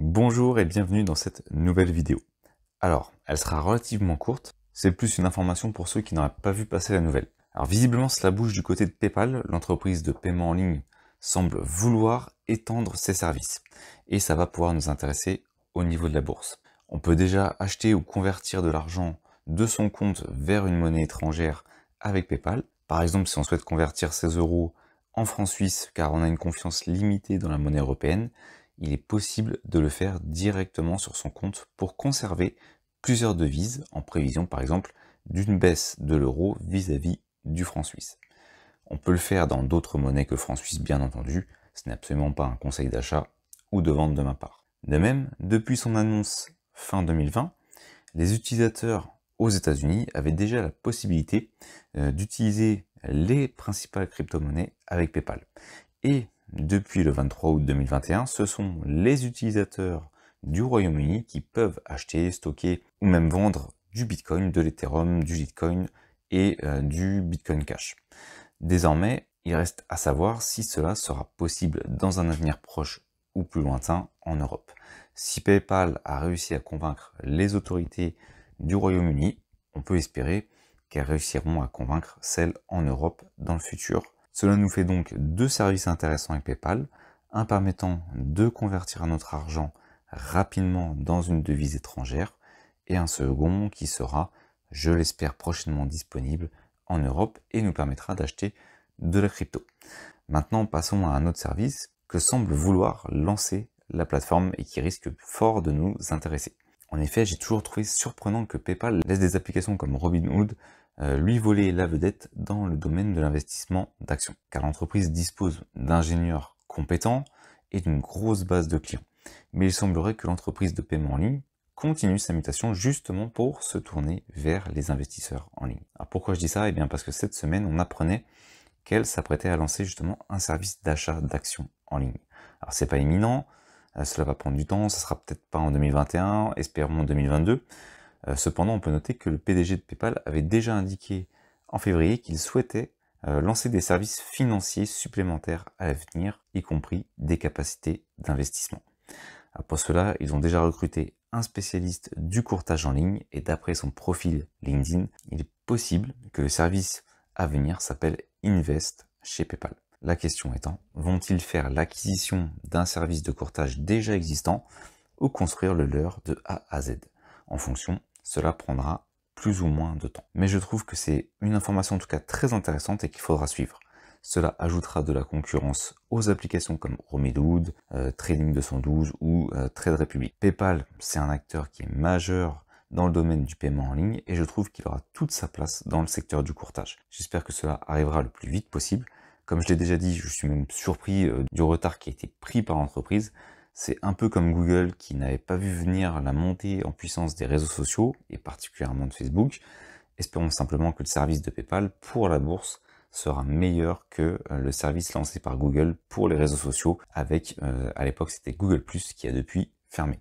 Bonjour et bienvenue dans cette nouvelle vidéo. Alors, elle sera relativement courte, c'est plus une information pour ceux qui n'auraient pas vu passer la nouvelle. Alors visiblement cela bouge du côté de PayPal, l'entreprise de paiement en ligne semble vouloir étendre ses services. Et ça va pouvoir nous intéresser au niveau de la bourse. On peut déjà acheter ou convertir de l'argent de son compte vers une monnaie étrangère avec PayPal. Par exemple, si on souhaite convertir ses euros en francs suisses car on a une confiance limitée dans la monnaie européenne, il est possible de le faire directement sur son compte pour conserver plusieurs devises en prévision par exemple d'une baisse de l'euro vis-à-vis du franc suisse. On peut le faire dans d'autres monnaies que le franc suisse bien entendu, ce n'est absolument pas un conseil d'achat ou de vente de ma part. De même, depuis son annonce fin 2020, les utilisateurs aux États-Unis avaient déjà la possibilité d'utiliser les principales crypto-monnaies avec PayPal. Et depuis le 23 août 2021, ce sont les utilisateurs du Royaume-Uni qui peuvent acheter, stocker ou même vendre du Bitcoin, de l'Ethereum, du Litecoin et du Bitcoin Cash. Désormais, il reste à savoir si cela sera possible dans un avenir proche ou plus lointain en Europe. Si PayPal a réussi à convaincre les autorités du Royaume-Uni, on peut espérer qu'elles réussiront à convaincre celles en Europe dans le futur. Cela nous fait donc deux services intéressants avec PayPal, un permettant de convertir notre argent rapidement dans une devise étrangère, et un second qui sera, je l'espère, prochainement disponible en Europe et nous permettra d'acheter de la crypto. Maintenant, passons à un autre service que semble vouloir lancer la plateforme et qui risque fort de nous intéresser. En effet, j'ai toujours trouvé surprenant que PayPal laisse des applications comme Robinhood lui voler la vedette dans le domaine de l'investissement d'actions. Car l'entreprise dispose d'ingénieurs compétents et d'une grosse base de clients. Mais il semblerait que l'entreprise de paiement en ligne continue sa mutation justement pour se tourner vers les investisseurs en ligne. Alors pourquoi je dis ça? Eh bien parce que cette semaine, on apprenait qu'elle s'apprêtait à lancer justement un service d'achat d'actions en ligne. Alors c'est pas imminent, cela va prendre du temps, ça sera peut-être pas en 2021, espérons en 2022. Cependant, on peut noter que le PDG de PayPal avait déjà indiqué en février qu'il souhaitait lancer des services financiers supplémentaires à l'avenir, y compris des capacités d'investissement. Pour cela, ils ont déjà recruté un spécialiste du courtage en ligne et d'après son profil LinkedIn, il est possible que le service à venir s'appelle Invest chez PayPal. La question étant, vont-ils faire l'acquisition d'un service de courtage déjà existant ou construire le leur de A à Z? En fonction, cela prendra plus ou moins de temps. Mais je trouve que c'est une information en tout cas très intéressante et qu'il faudra suivre. Cela ajoutera de la concurrence aux applications comme Robinhood, Trading 212 ou Trade Republic. PayPal, c'est un acteur qui est majeur dans le domaine du paiement en ligne et je trouve qu'il aura toute sa place dans le secteur du courtage. J'espère que cela arrivera le plus vite possible. Comme je l'ai déjà dit, je suis même surpris du retard qui a été pris par l'entreprise. C'est un peu comme Google qui n'avait pas vu venir la montée en puissance des réseaux sociaux, et particulièrement de Facebook. Espérons simplement que le service de PayPal pour la bourse sera meilleur que le service lancé par Google pour les réseaux sociaux avec, à l'époque c'était Google+, qui a depuis fermé.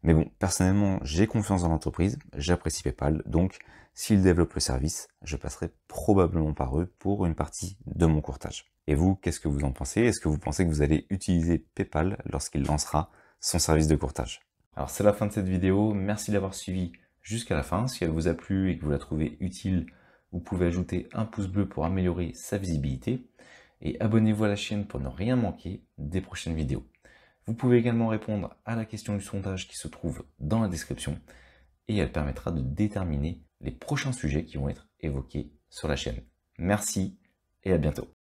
Mais bon, personnellement, j'ai confiance dans l'entreprise, j'apprécie PayPal, donc s'ils développent le service, je passerai probablement par eux pour une partie de mon courtage. Et vous, qu'est-ce que vous en pensez? Est-ce que vous pensez que vous allez utiliser PayPal lorsqu'il lancera son service de courtage? Alors c'est la fin de cette vidéo, merci d'avoir suivi jusqu'à la fin. Si elle vous a plu et que vous la trouvez utile, vous pouvez ajouter un pouce bleu pour améliorer sa visibilité. Et abonnez-vous à la chaîne pour ne rien manquer des prochaines vidéos. Vous pouvez également répondre à la question du sondage qui se trouve dans la description et elle permettra de déterminer les prochains sujets qui vont être évoqués sur la chaîne. Merci et à bientôt.